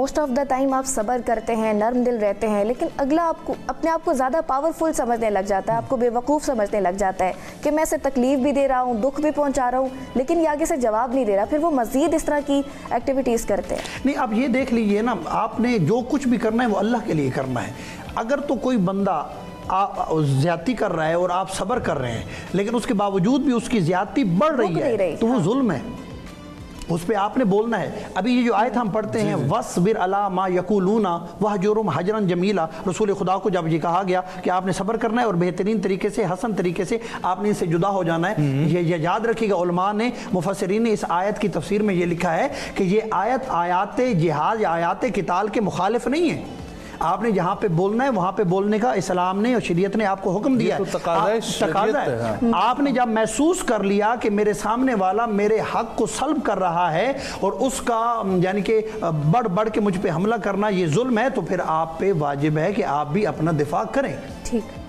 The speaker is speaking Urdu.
موسٹ آف دا ٹائم آپ صبر کرتے ہیں، نرم دل رہتے ہیں، لیکن اگلا آپ کو اپنے آپ کو زیادہ پاورفل سمجھنے لگ جاتا ہے، آپ کو بے وقوف سمجھنے لگ جاتا ہے کہ میں اسے تکلیف بھی دے رہا ہوں، دکھ بھی پہنچا رہا ہوں، لیکن یہ آگے سے جواب نہیں دے رہا، پھر وہ مزید اس طرح کی ایکٹیویٹیز کرتے ہیں۔ نہیں، اب یہ دیکھ لیجئے نا، آپ نے جو کچھ بھی کرنا ہے وہ اللہ کے لیے کرنا ہے۔ اگر تو کوئی بندہ زیادتی کر رہا ہے اور آپ صبر کر رہے ہیں، لیکن اس کے باوجود بھی اس کی زیادتی بڑھ رہی ہے، تو وہ ظلم ہے، اس پہ آپ نے بولنا ہے۔ ابھی یہ جو آیت ہم پڑھتے ہیں وَاصْبِرْ عَلَىٰ مَا يَقُولُونَ وَاهْجُرْهُمْ هَجْرًا جَمِيلًا، رسول خدا کو جب یہ کہا گیا کہ آپ نے صبر کرنا ہے اور بہترین طریقے سے، حسن طریقے سے آپ نے ان سے جدا ہو جانا ہے۔ یہ یاد رکھیے گا، علماء نے، مفسرین نے اس آیت کی تفسیر میں یہ لکھا ہے کہ یہ آیت آیات جہاد یا آیات قتال کے مخالف نہیں ہے۔ آپ نے جہاں پہ بولنا ہے وہاں پہ بولنے کا اسلام نے اور شریعت نے آپ کو حکم دیا ہے۔ تقاضا ہے۔ آپ نے جب محسوس کر لیا کہ میرے سامنے والا میرے حق کو سلب کر رہا ہے اور اس کا یعنی کہ بڑھ بڑھ کے مجھ پہ حملہ کرنا یہ ظلم ہے، تو پھر آپ پہ واجب ہے کہ آپ بھی اپنا دفاع کریں۔ ٹھیک۔